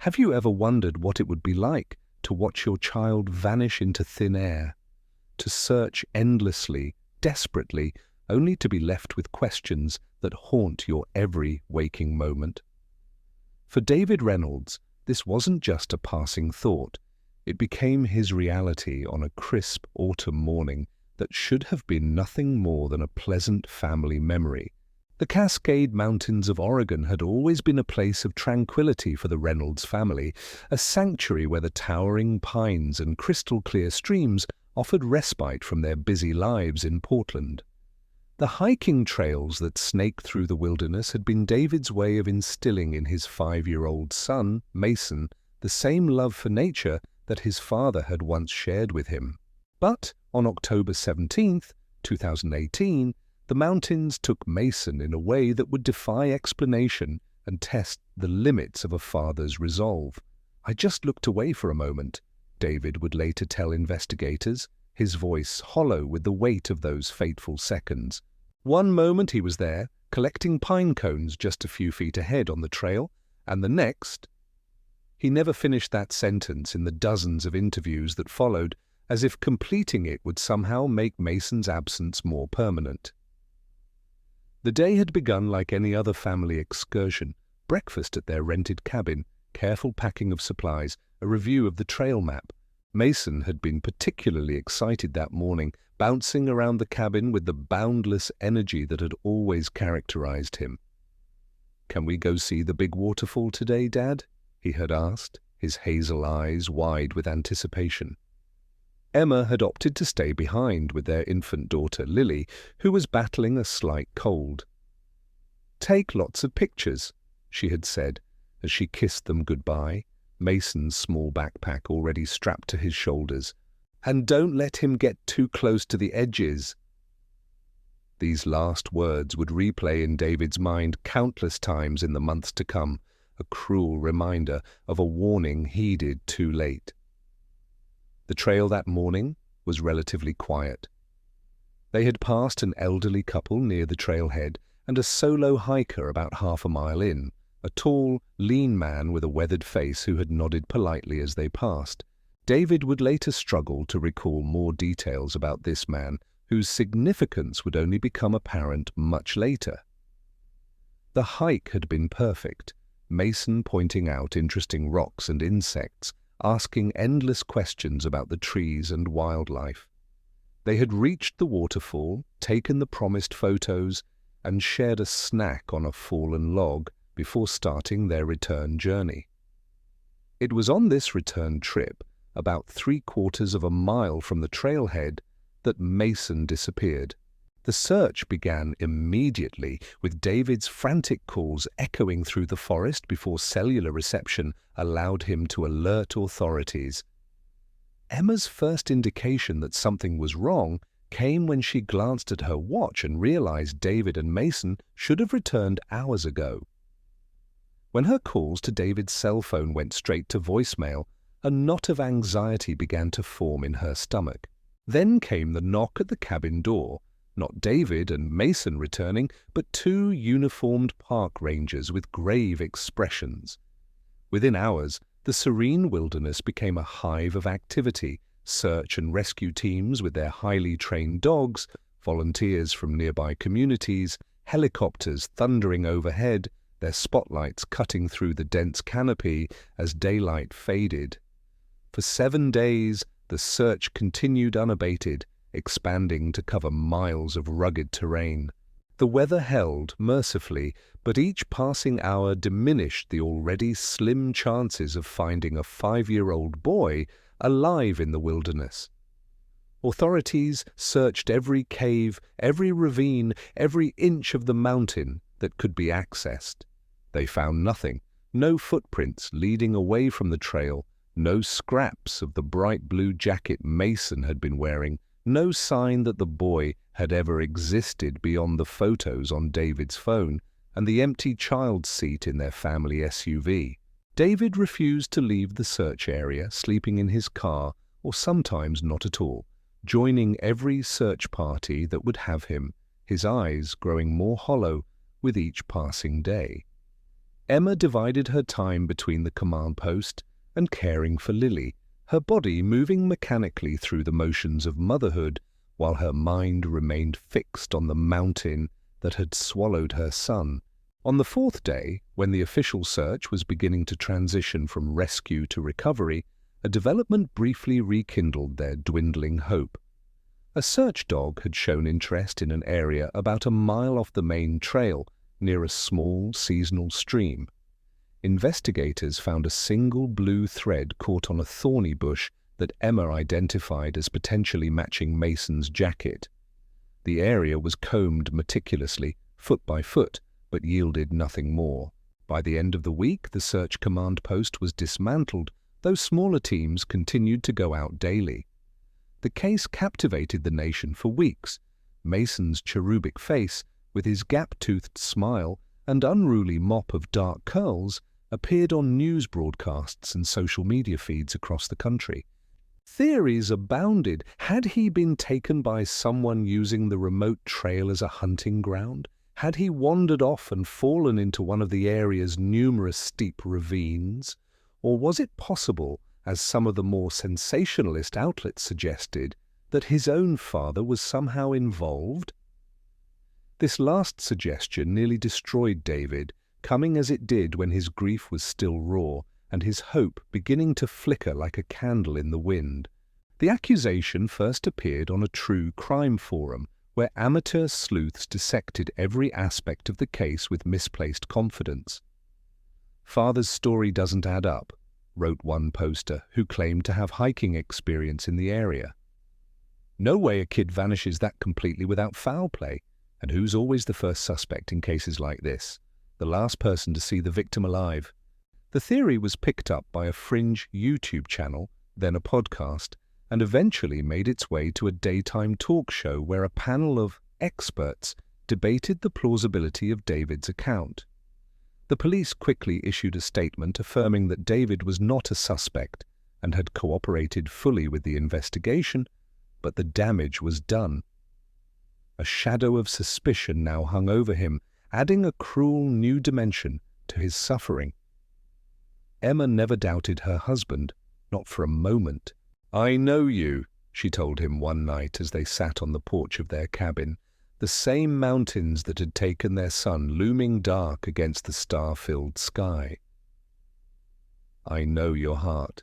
Have you ever wondered what it would be like to watch your child vanish into thin air, to search endlessly, desperately, only to be left with questions that haunt your every waking moment? For David Reynolds, this wasn't just a passing thought. It became his reality on a crisp autumn morning that should have been nothing more than a pleasant family memory. The Cascade Mountains of Oregon had always been a place of tranquility for the Reynolds family, a sanctuary where the towering pines and crystal-clear streams offered respite from their busy lives in Portland. The hiking trails that snaked through the wilderness had been David's way of instilling in his 5-year-old son, Mason, the same love for nature that his father had once shared with him. But on October 17th, 2018, the mountains took Mason in a way that would defy explanation and test the limits of a father's resolve. "I just looked away for a moment," David would later tell investigators, his voice hollow with the weight of those fateful seconds. One moment he was there, collecting pine cones just a few feet ahead on the trail, and the next... He never finished that sentence in the dozens of interviews that followed, as if completing it would somehow make Mason's absence more permanent. The day had begun like any other family excursion: breakfast at their rented cabin, careful packing of supplies, a review of the trail map. Mason had been particularly excited that morning, bouncing around the cabin with the boundless energy that had always characterized him. "Can we go see the big waterfall today, Dad?" he had asked, his hazel eyes wide with anticipation. Emma had opted to stay behind with their infant daughter, Lily, who was battling a slight cold. "Take lots of pictures," she had said, as she kissed them goodbye, Mason's small backpack already strapped to his shoulders. "And don't let him get too close to the edges." These last words would replay in David's mind countless times in the months to come, a cruel reminder of a warning heeded too late. The trail that morning was relatively quiet. They had passed an elderly couple near the trailhead and a solo hiker about half a mile in, a tall, lean man with a weathered face who had nodded politely as they passed. David would later struggle to recall more details about this man, whose significance would only become apparent much later. The hike had been perfect, Mason pointing out interesting rocks and insects, asking endless questions about the trees and wildlife. They had reached the waterfall, taken the promised photos, and shared a snack on a fallen log before starting their return journey. It was on this return trip, about 3/4 of a mile from the trailhead, that Mason disappeared. The search began immediately, with David's frantic calls echoing through the forest before cellular reception allowed him to alert authorities. Emma's first indication that something was wrong came when she glanced at her watch and realized David and Mason should have returned hours ago. When her calls to David's cell phone went straight to voicemail, a knot of anxiety began to form in her stomach. Then came the knock at the cabin door. Not David and Mason returning, but 2 uniformed park rangers with grave expressions. Within hours, the serene wilderness became a hive of activity: search and rescue teams with their highly trained dogs, volunteers from nearby communities, helicopters thundering overhead, their spotlights cutting through the dense canopy as daylight faded. For 7 days, the search continued unabated, expanding to cover miles of rugged terrain. The weather held mercifully, but each passing hour diminished the already slim chances of finding a 5-year-old boy alive in the wilderness. Authorities searched every cave, every ravine, every inch of the mountain that could be accessed. They found nothing: no footprints leading away from the trail, no scraps of the bright blue jacket Mason had been wearing, no sign that the boy had ever existed beyond the photos on David's phone and the empty child's seat in their family SUV. David refused to leave the search area, sleeping in his car, or sometimes not at all, joining every search party that would have him, his eyes growing more hollow with each passing day. Emma divided her time between the command post and caring for Lily, her body moving mechanically through the motions of motherhood while her mind remained fixed on the mountain that had swallowed her son. On the fourth day, when the official search was beginning to transition from rescue to recovery, a development briefly rekindled their dwindling hope. A search dog had shown interest in an area about a mile off the main trail near a small seasonal stream. Investigators found a single blue thread caught on a thorny bush that Emma identified as potentially matching Mason's jacket. The area was combed meticulously, foot by foot, but yielded nothing more. By the end of the week, the search command post was dismantled, though smaller teams continued to go out daily. The case captivated the nation for weeks. Mason's cherubic face, with his gap-toothed smile and unruly mop of dark curls, appeared on news broadcasts and social media feeds across the country. Theories abounded. Had he been taken by someone using the remote trail as a hunting ground? Had he wandered off and fallen into one of the area's numerous steep ravines? Or was it possible, as some of the more sensationalist outlets suggested, that his own father was somehow involved? This last suggestion nearly destroyed David, coming as it did when his grief was still raw and his hope beginning to flicker like a candle in the wind. The accusation first appeared on a true crime forum, where amateur sleuths dissected every aspect of the case with misplaced confidence. "Father's story doesn't add up," wrote one poster who claimed to have hiking experience in the area. "No way a kid vanishes that completely without foul play. And who's always the first suspect in cases like this? The last person to see the victim alive." The theory was picked up by a fringe YouTube channel, then a podcast, and eventually made its way to a daytime talk show where a panel of experts debated the plausibility of David's account. The police quickly issued a statement affirming that David was not a suspect and had cooperated fully with the investigation, but the damage was done. A shadow of suspicion now hung over him, adding a cruel new dimension to his suffering. Emma never doubted her husband, not for a moment. "I know you," she told him one night as they sat on the porch of their cabin, the same mountains that had taken their son looming dark against the star-filled sky. "I know your heart.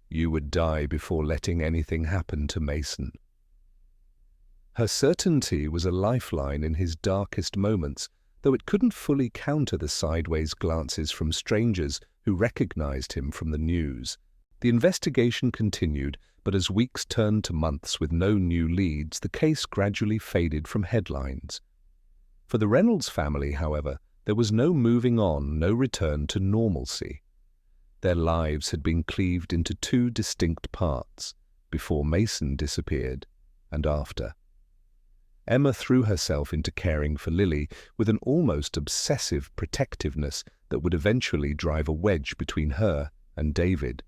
You would die before letting anything happen to Mason." Her certainty was a lifeline in his darkest moments, though it couldn't fully counter the sideways glances from strangers who recognized him from the news. The investigation continued, but as weeks turned to months with no new leads, the case gradually faded from headlines. For the Reynolds family, however, there was no moving on, no return to normalcy. Their lives had been cleaved into two distinct parts, before Mason disappeared and after. Emma threw herself into caring for Lily with an almost obsessive protectiveness that would eventually drive a wedge between her and David.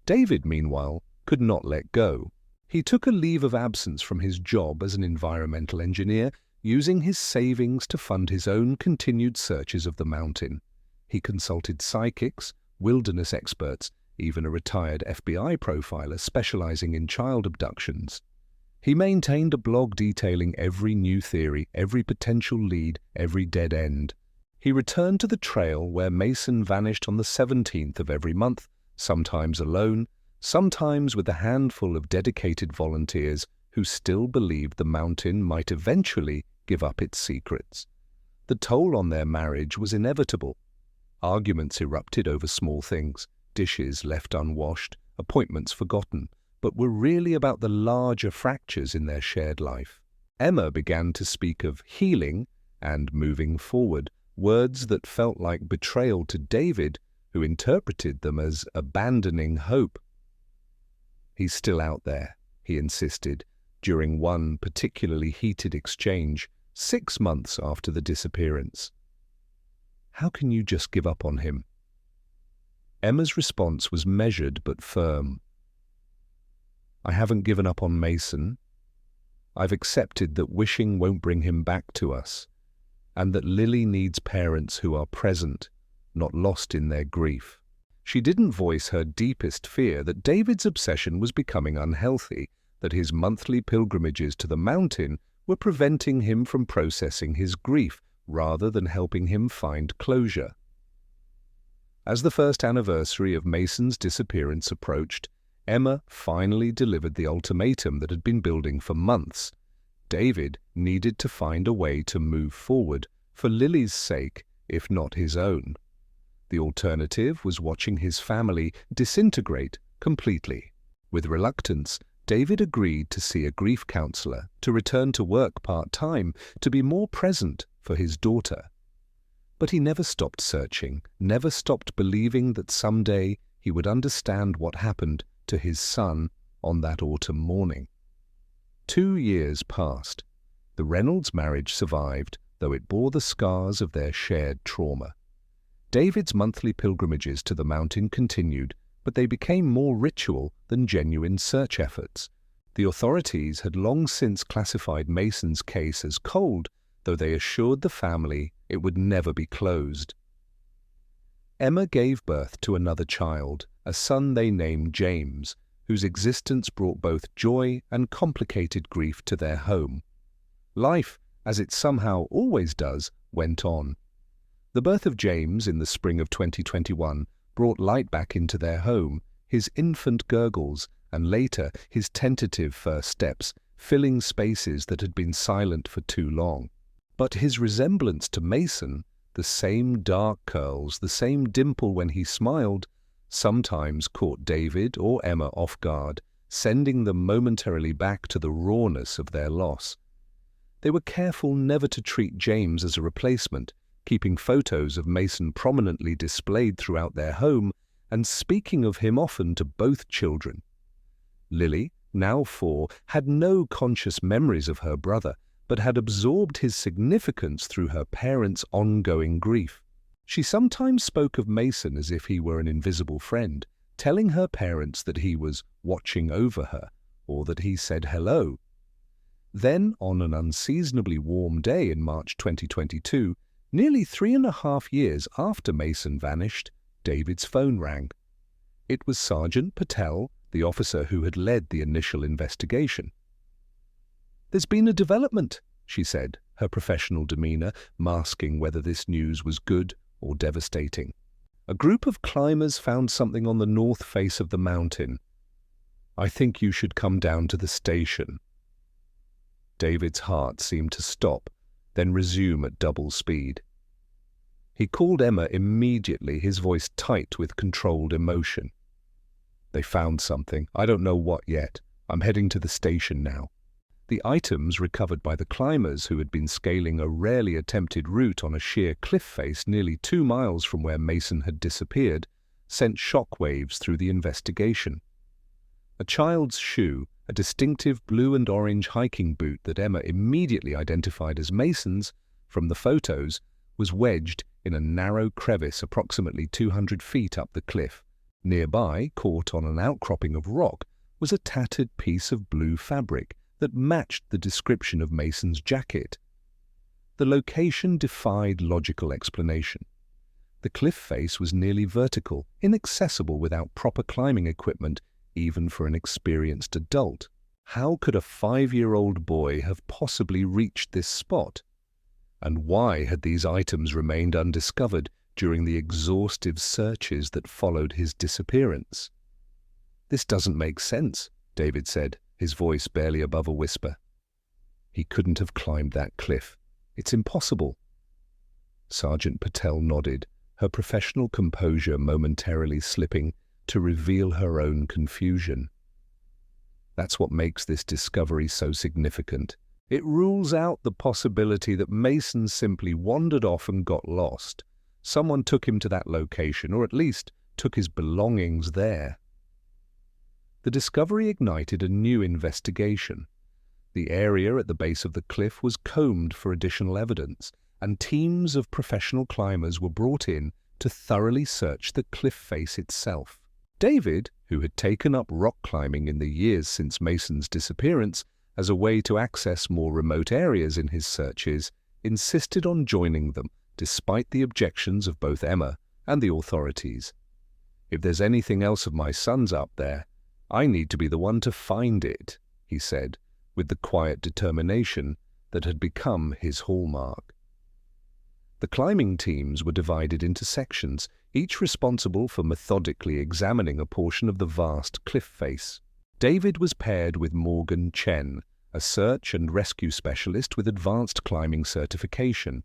David, meanwhile, could not let go. He took a leave of absence from his job as an environmental engineer, using his savings to fund his own continued searches of the mountain. He consulted psychics, wilderness experts, even a retired FBI profiler specializing in child abductions. He maintained a blog detailing every new theory, every potential lead, every dead end. He returned to the trail where Mason vanished on the 17th of every month, sometimes alone, sometimes with a handful of dedicated volunteers who still believed the mountain might eventually give up its secrets. The toll on their marriage was inevitable. Arguments erupted over small things, dishes left unwashed, appointments forgotten, but were really about the larger fractures in their shared life. Emma began to speak of healing and moving forward, words that felt like betrayal to David, who interpreted them as abandoning hope. "He's still out there," he insisted, during one particularly heated exchange, 6 months after the disappearance. "How can you just give up on him?" Emma's response was measured but firm. "I haven't given up on Mason. I've accepted that wishing won't bring him back to us. and that Lily needs parents who are present, not lost in their grief. She didn't voice her deepest fear that David's obsession was becoming unhealthy, that his monthly pilgrimages to the mountain were preventing him from processing his grief rather than helping him find closure. As the first anniversary of Mason's disappearance approached, Emma finally delivered the ultimatum that had been building for months. David needed to find a way to move forward, for Lily's sake, if not his own. The alternative was watching his family disintegrate completely. With reluctance, David agreed to see a grief counselor, to return to work part-time, to be more present for his daughter. But he never stopped searching, never stopped believing that someday he would understand what happened to his son on that autumn morning. 2 years passed. The Reynolds marriage survived, though it bore the scars of their shared trauma. David's monthly pilgrimages to the mountain continued, but they became more ritual than genuine search efforts. The authorities had long since classified Mason's case as cold, though they assured the family it would never be closed. Emma gave birth to another child, a son they named James, whose existence brought both joy and complicated grief to their home. Life, as it somehow always does, went on. The birth of James in the spring of 2021 brought light back into their home, his infant gurgles, and later his tentative first steps, filling spaces that had been silent for too long. But his resemblance to Mason, the same dark curls, the same dimple when he smiled, sometimes caught David or Emma off guard, sending them momentarily back to the rawness of their loss. They were careful never to treat James as a replacement, keeping photos of Mason prominently displayed throughout their home and speaking of him often to both children. Lily, now 4, had no conscious memories of her brother, but had absorbed his significance through her parents' ongoing grief. She sometimes spoke of Mason as if he were an invisible friend, telling her parents that he was watching over her, or that he said hello. Then, on an unseasonably warm day in March 2022, nearly 3.5 years after Mason vanished, David's phone rang. It was Sergeant Patel, the officer who had led the initial investigation. "There's been a development," she said, her professional demeanor masking whether this news was good or devastating. "A group of climbers found something on the north face of the mountain. I think you should come down to the station." David's heart seemed to stop, then resume at double speed. He called Emma immediately, his voice tight with controlled emotion. "They found something. I don't know what yet. I'm heading to the station now." The items recovered by the climbers who had been scaling a rarely attempted route on a sheer cliff face nearly 2 miles from where Mason had disappeared sent shockwaves through the investigation. A child's shoe, a distinctive blue and orange hiking boot that Emma immediately identified as Mason's from the photos, was wedged in a narrow crevice approximately 200 feet up the cliff. Nearby, caught on an outcropping of rock, was a tattered piece of blue fabric that matched the description of Mason's jacket. The location defied logical explanation. The cliff face was nearly vertical, inaccessible without proper climbing equipment, even for an experienced adult. How could a 5-year-old boy have possibly reached this spot? And why had these items remained undiscovered during the exhaustive searches that followed his disappearance? "This doesn't make sense," David said, his voice barely above a whisper. "He couldn't have climbed that cliff. It's impossible." Sergeant Patel nodded, her professional composure momentarily slipping to reveal her own confusion. "That's what makes this discovery so significant. It rules out the possibility that Mason simply wandered off and got lost. Someone took him to that location, or at least took his belongings there." The discovery ignited a new investigation. The area at the base of the cliff was combed for additional evidence, and teams of professional climbers were brought in to thoroughly search the cliff face itself. David, who had taken up rock climbing in the years since Mason's disappearance as a way to access more remote areas in his searches, insisted on joining them despite the objections of both Emma and the authorities. "If there's anything else of my son's up there, I need to be the one to find it," he said, with the quiet determination that had become his hallmark. The climbing teams were divided into sections, each responsible for methodically examining a portion of the vast cliff face. David was paired with Morgan Chen, a search and rescue specialist with advanced climbing certification.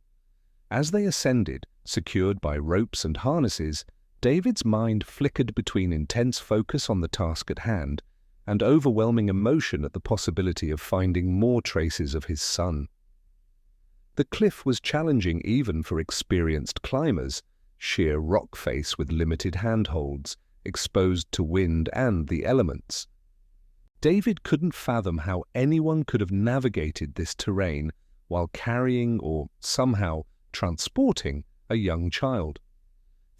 As they ascended, secured by ropes and harnesses, David's mind flickered between intense focus on the task at hand and overwhelming emotion at the possibility of finding more traces of his son. The cliff was challenging even for experienced climbers, sheer rock face with limited handholds, exposed to wind and the elements. David couldn't fathom how anyone could have navigated this terrain while carrying or somehow transporting a young child.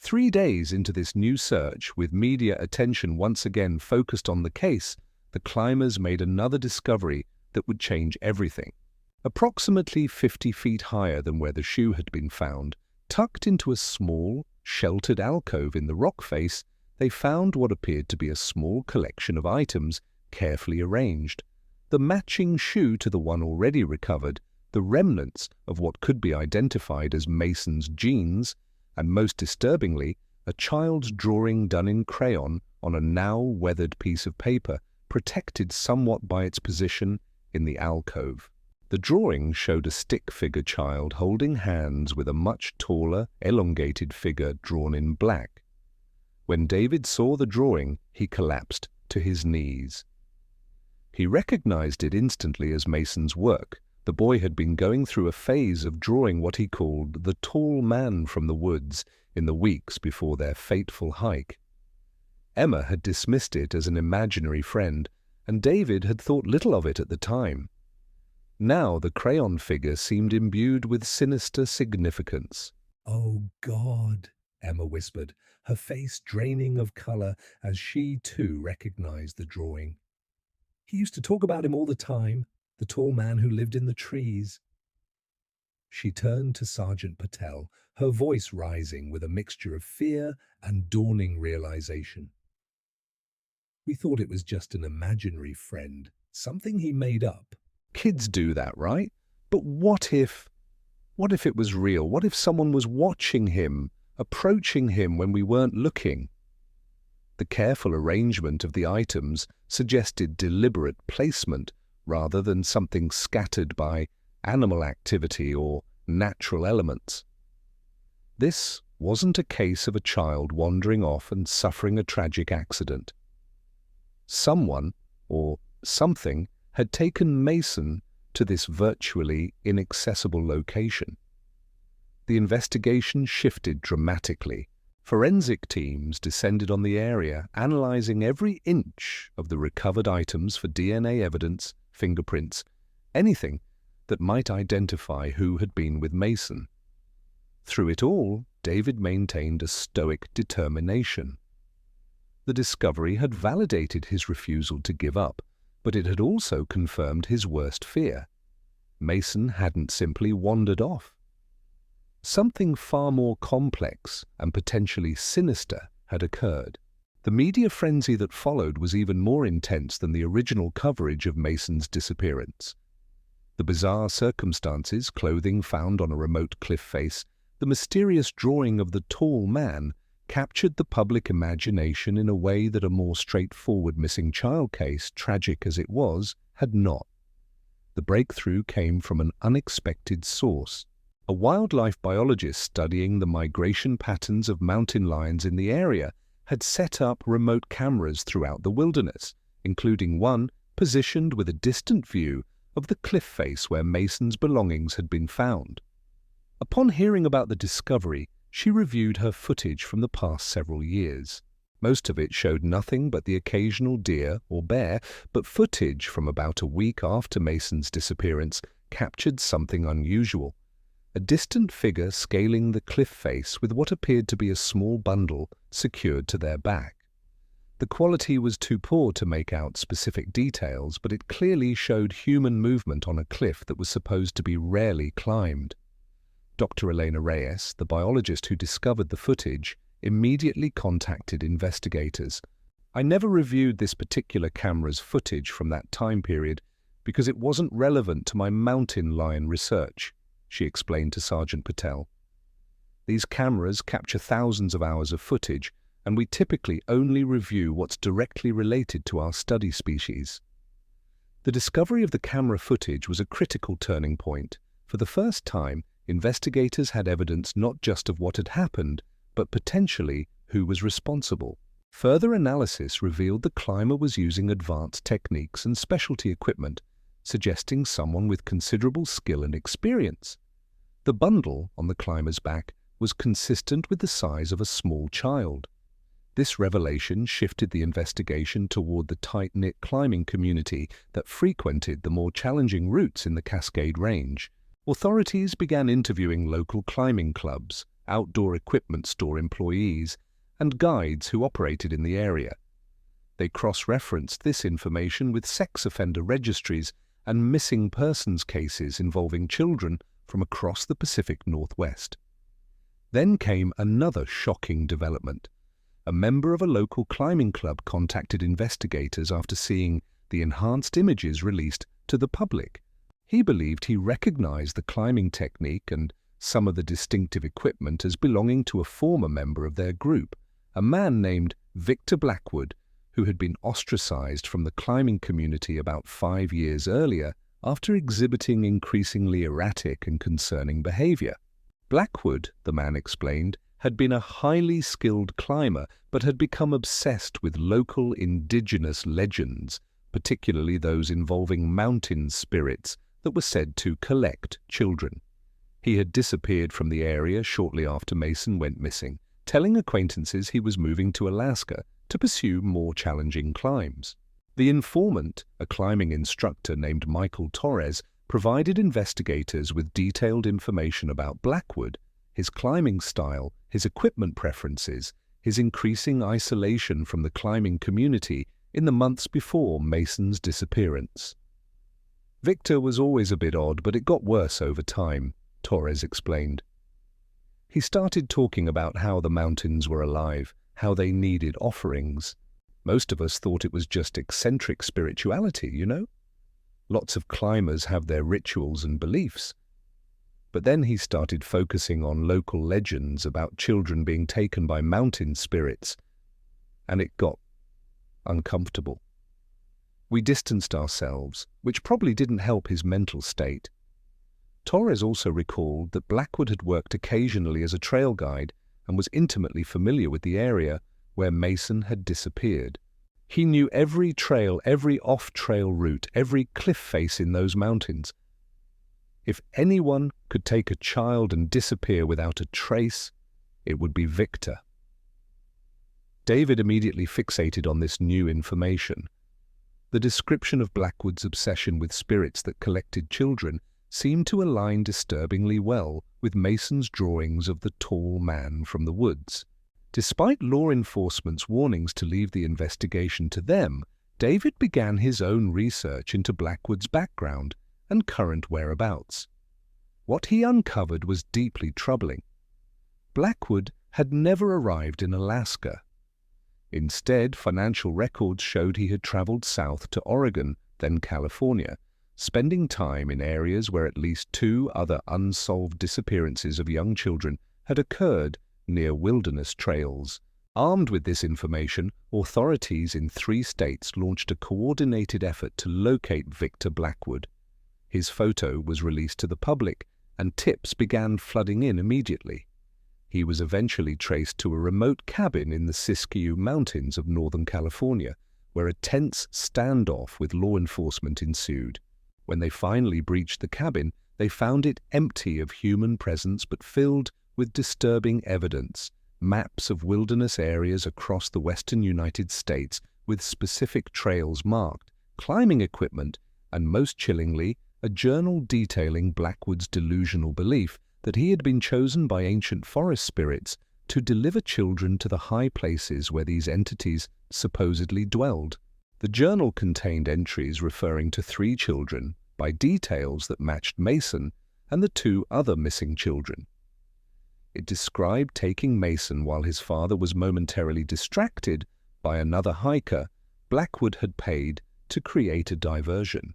3 days into this new search, with media attention once again focused on the case, the climbers made another discovery that would change everything. Approximately 50 feet higher than where the shoe had been found, tucked into a small, sheltered alcove in the rock face, they found what appeared to be a small collection of items carefully arranged. The matching shoe to the one already recovered, the remnants of what could be identified as Mason's jeans, and most disturbingly, a child's drawing done in crayon on a now weathered piece of paper, protected somewhat by its position in the alcove. The drawing showed a stick-figure child holding hands with a much taller, elongated figure drawn in black. When David saw the drawing, he collapsed to his knees. He recognized it instantly as Mason's work. The boy had been going through a phase of drawing what he called the tall man from the woods in the weeks before their fateful hike. Emma had dismissed it as an imaginary friend, and David had thought little of it at the time. Now the crayon figure seemed imbued with sinister significance. "Oh, God," Emma whispered, her face draining of color as she, too, recognized the drawing. "He used to talk about him all the time, the tall man who lived in the trees." She turned to Sergeant Patel, her voice rising with a mixture of fear and dawning realization. "We thought it was just an imaginary friend, something he made up." Kids do that, right? But what if it was real? What if someone was watching him, approaching him when we weren't looking? The careful arrangement of the items suggested deliberate placement rather than something scattered by animal activity or natural elements. This wasn't a case of a child wandering off and suffering a tragic accident. Someone, or something, had taken Mason to this virtually inaccessible location. The investigation shifted dramatically. Forensic teams descended on the area, analyzing every inch of the recovered items for DNA evidence, fingerprints, anything that might identify who had been with Mason. Through it all, David maintained a stoic determination. The discovery had validated his refusal to give up, but it had also confirmed his worst fear. Mason hadn't simply wandered off. Something far more complex and potentially sinister had occurred. The media frenzy that followed was even more intense than the original coverage of Mason's disappearance. The bizarre circumstances, clothing found on a remote cliff face, the mysterious drawing of the tall man, captured the public imagination in a way that a more straightforward missing child case, tragic as it was, had not. The breakthrough came from an unexpected source. A wildlife biologist studying the migration patterns of mountain lions in the area had set up remote cameras throughout the wilderness, including one positioned with a distant view of the cliff face where Mason's belongings had been found. Upon hearing about the discovery, she reviewed her footage from the past several years. Most of it showed nothing but the occasional deer or bear, but footage from about a week after Mason's disappearance captured something unusual. A distant figure scaling the cliff face with what appeared to be a small bundle secured to their back. The quality was too poor to make out specific details, but it clearly showed human movement on a cliff that was supposed to be rarely climbed. Dr. Elena Reyes, the biologist who discovered the footage, immediately contacted investigators. "I never reviewed this particular camera's footage from that time period because it wasn't relevant to my mountain lion research," she explained to Sergeant Patel. "These cameras capture thousands of hours of footage, and we typically only review what's directly related to our study species." The discovery of the camera footage was a critical turning point. For the first time, investigators had evidence not just of what had happened, but potentially who was responsible. Further analysis revealed the climber was using advanced techniques and specialty equipment, suggesting someone with considerable skill and experience. The bundle on the climber's back was consistent with the size of a small child. This revelation shifted the investigation toward the tight-knit climbing community that frequented the more challenging routes in the Cascade Range. Authorities began interviewing local climbing clubs, outdoor equipment store employees, and guides who operated in the area. They cross-referenced this information with sex offender registries and missing persons cases involving children from across the Pacific Northwest. Then came another shocking development. A member of a local climbing club contacted investigators after seeing the enhanced images released to the public. He believed he recognized the climbing technique and some of the distinctive equipment as belonging to a former member of their group, a man named Victor Blackwood, who had been ostracized from the climbing community about 5 years earlier after exhibiting increasingly erratic and concerning behavior. Blackwood, the man explained, had been a highly skilled climber but had become obsessed with local indigenous legends, particularly those involving mountain spirits that were said to collect children. He had disappeared from the area shortly after Mason went missing, telling acquaintances he was moving to Alaska to pursue more challenging climbs. The informant, a climbing instructor named Michael Torres, provided investigators with detailed information about Blackwood, his climbing style, his equipment preferences, his increasing isolation from the climbing community in the months before Mason's disappearance. "Victor was always a bit odd, but it got worse over time," Torres explained. "He started talking about how the mountains were alive, how they needed offerings. Most of us thought it was just eccentric spirituality, you know? Lots of climbers have their rituals and beliefs. But then he started focusing on local legends about children being taken by mountain spirits, and it got uncomfortable. We distanced ourselves, which probably didn't help his mental state." Torres also recalled that Blackwood had worked occasionally as a trail guide and was intimately familiar with the area where Mason had disappeared. He knew every trail, every off-trail route, every cliff face in those mountains. If anyone could take a child and disappear without a trace, it would be Victor. David immediately fixated on this new information. The description of Blackwood's obsession with spirits that collected children seemed to align disturbingly well with Mason's drawings of the tall man from the woods. Despite law enforcement's warnings to leave the investigation to them, David began his own research into Blackwood's background and current whereabouts. What he uncovered was deeply troubling. Blackwood had never arrived in Alaska. Instead, financial records showed he had traveled south to Oregon, then California, spending time in areas where at least 2 other unsolved disappearances of young children had occurred near wilderness trails. Armed with this information, authorities in 3 states launched a coordinated effort to locate Victor Blackwood. His photo was released to the public, and tips began flooding in immediately. He was eventually traced to a remote cabin in the Siskiyou Mountains of Northern California, where a tense standoff with law enforcement ensued. When they finally breached the cabin, they found it empty of human presence but filled with disturbing evidence, maps of wilderness areas across the western United States with specific trails marked, climbing equipment, and most chillingly, a journal detailing Blackwood's delusional belief that he had been chosen by ancient forest spirits to deliver children to the high places where these entities supposedly dwelled. The journal contained entries referring to 3 children by details that matched Mason, and the 2 other missing children. It described taking Mason while his father was momentarily distracted by another hiker Blackwood had paid to create a diversion.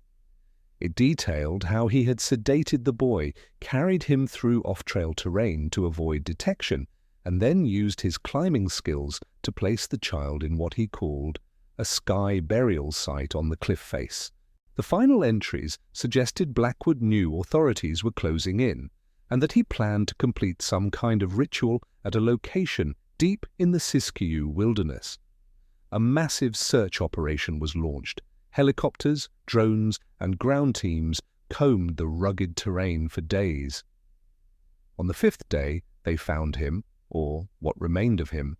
It detailed how he had sedated the boy, carried him through off-trail terrain to avoid detection, and then used his climbing skills to place the child in what he called a sky burial site on the cliff face. The final entries suggested Blackwood knew authorities were closing in, and that he planned to complete some kind of ritual at a location deep in the Siskiyou wilderness. A massive search operation was launched. Helicopters, drones, and ground teams combed the rugged terrain for days. On the 5th day, they found him, or what remained of him.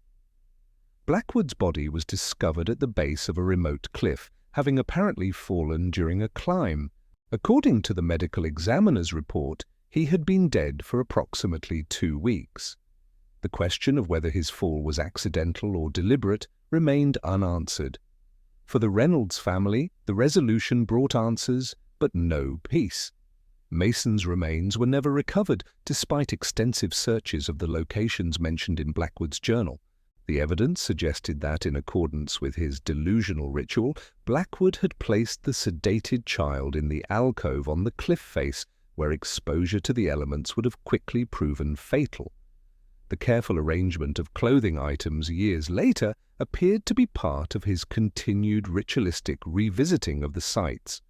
Blackwood's body was discovered at the base of a remote cliff, having apparently fallen during a climb. According to the medical examiner's report, he had been dead for approximately 2 weeks. The question of whether his fall was accidental or deliberate remained unanswered. For the Reynolds family, the resolution brought answers, but no peace. Mason's remains were never recovered, despite extensive searches of the locations mentioned in Blackwood's journal. The evidence suggested that, in accordance with his delusional ritual, Blackwood had placed the sedated child in the alcove on the cliff face, where exposure to the elements would have quickly proven fatal. The careful arrangement of clothing items years later appeared to be part of his continued ritualistic revisiting of the sites.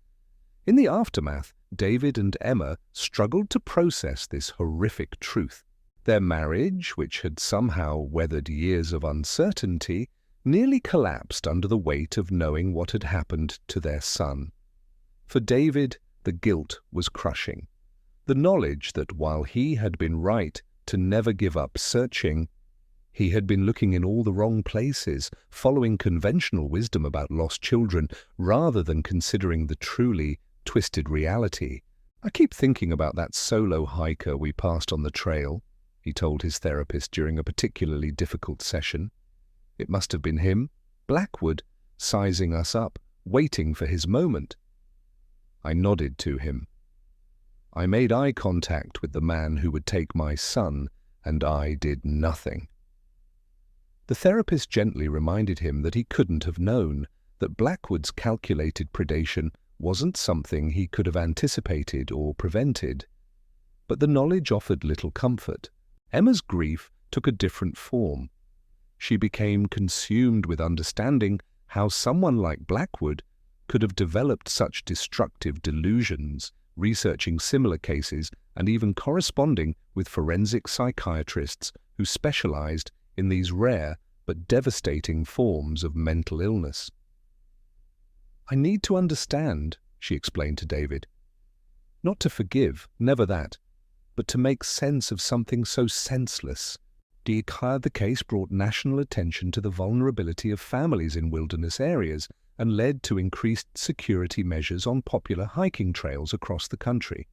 In the aftermath, David and Emma struggled to process this horrific truth. Their marriage, which had somehow weathered years of uncertainty, nearly collapsed under the weight of knowing what had happened to their son. For David, the guilt was crushing. The knowledge that while he had been right to never give up searching, he had been looking in all the wrong places, following conventional wisdom about lost children, rather than considering the truly twisted reality. "I keep thinking about that solo hiker we passed on the trail," he told his therapist during a particularly difficult session. "It must have been him, Blackwood, sizing us up, waiting for his moment." I nodded to him. I made eye contact with the man who would take my son, and I did nothing. The therapist gently reminded him that he couldn't have known, that Blackwood's calculated predation wasn't something he could have anticipated or prevented. But the knowledge offered little comfort. Emma's grief took a different form. She became consumed with understanding how someone like Blackwood could have developed such destructive delusions, researching similar cases and even corresponding with forensic psychiatrists who specialized in these rare but devastating forms of mental illness. "I need to understand," she explained to David. "Not to forgive, never that, but to make sense of something so senseless." The case brought national attention to the vulnerability of families in wilderness areas and led to increased security measures on popular hiking trails across the country.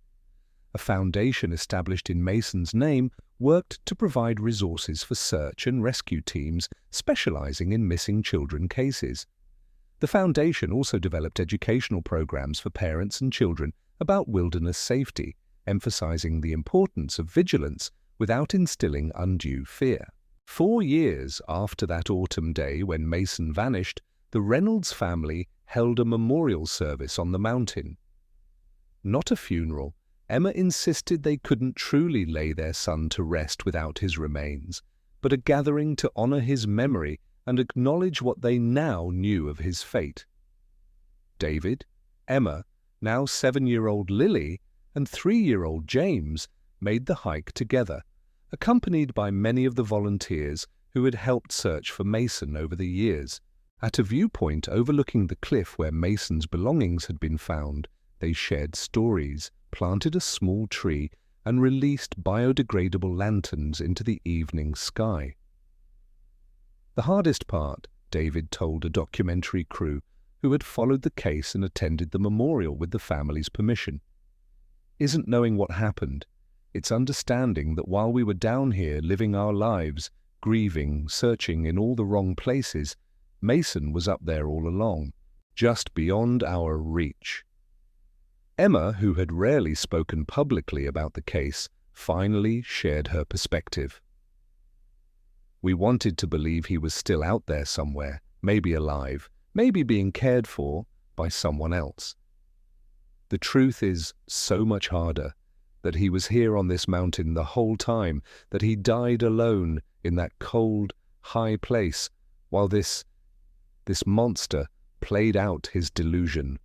A foundation established in Mason's name worked to provide resources for search and rescue teams specializing in missing children cases. The foundation also developed educational programs for parents and children about wilderness safety, emphasizing the importance of vigilance without instilling undue fear. 4 years after that autumn day when Mason vanished, the Reynolds family held a memorial service on the mountain. Not a funeral. Emma insisted they couldn't truly lay their son to rest without his remains, but a gathering to honor his memory and acknowledge what they now knew of his fate. David, Emma, now 7-year-old Lily, and 3-year-old James made the hike together, accompanied by many of the volunteers who had helped search for Mason over the years. At a viewpoint overlooking the cliff where Mason's belongings had been found, they shared stories, planted a small tree, and released biodegradable lanterns into the evening sky. The hardest part, David told a documentary crew who had followed the case and attended the memorial with the family's permission, isn't knowing what happened. It's understanding that while we were down here living our lives, grieving, searching in all the wrong places, Mason was up there all along, just beyond our reach. Emma, who had rarely spoken publicly about the case, finally shared her perspective. "We wanted to believe he was still out there somewhere, maybe alive, maybe being cared for by someone else. The truth is so much harder, that he was here on this mountain the whole time, that he died alone in that cold, high place, while this monster played out his delusion.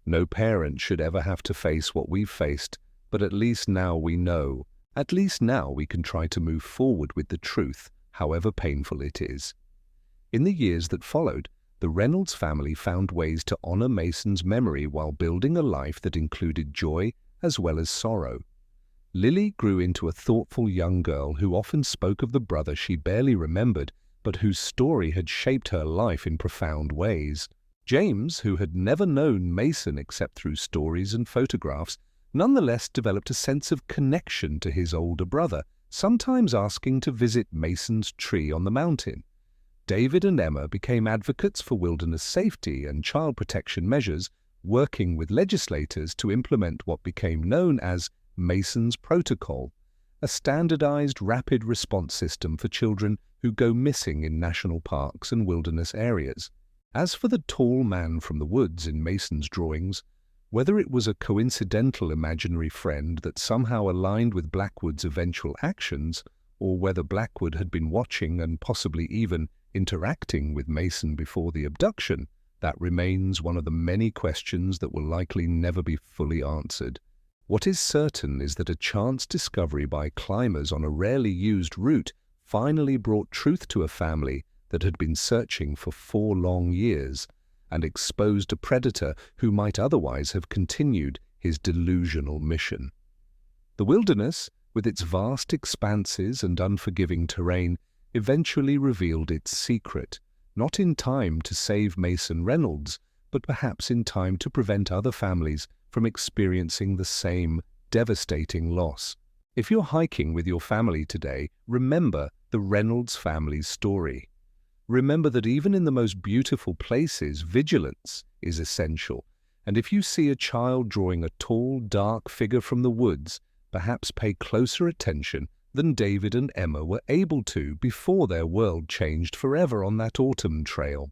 No parent should ever have to face what we've faced, but at least now we know. At least now we can try to move forward with the truth, however painful it is." In the years that followed, the Reynolds family found ways to honor Mason's memory while building a life that included joy as well as sorrow. Lily grew into a thoughtful young girl who often spoke of the brother she barely remembered, but whose story had shaped her life in profound ways. James, who had never known Mason except through stories and photographs, nonetheless developed a sense of connection to his older brother, sometimes asking to visit Mason's tree on the mountain. David and Emma became advocates for wilderness safety and child protection measures, working with legislators to implement what became known as Mason's Protocol, a standardized rapid response system for children who go missing in national parks and wilderness areas. As for the tall man from the woods in Mason's drawings, whether it was a coincidental imaginary friend that somehow aligned with Blackwood's eventual actions, or whether Blackwood had been watching and possibly even interacting with Mason before the abduction, that remains one of the many questions that will likely never be fully answered. What is certain is that a chance discovery by climbers on a rarely used route finally brought truth to a family that had been searching for 4 long years, and exposed a predator who might otherwise have continued his delusional mission. The wilderness, with its vast expanses and unforgiving terrain, eventually revealed its secret, not in time to save Mason Reynolds, but perhaps in time to prevent other families from experiencing the same devastating loss. If you're hiking with your family today, remember the Reynolds family's story. Remember that even in the most beautiful places, vigilance is essential. And if you see a child drawing a tall, dark figure from the woods, perhaps pay closer attention than David and Emma were able to before their world changed forever on that autumn trail.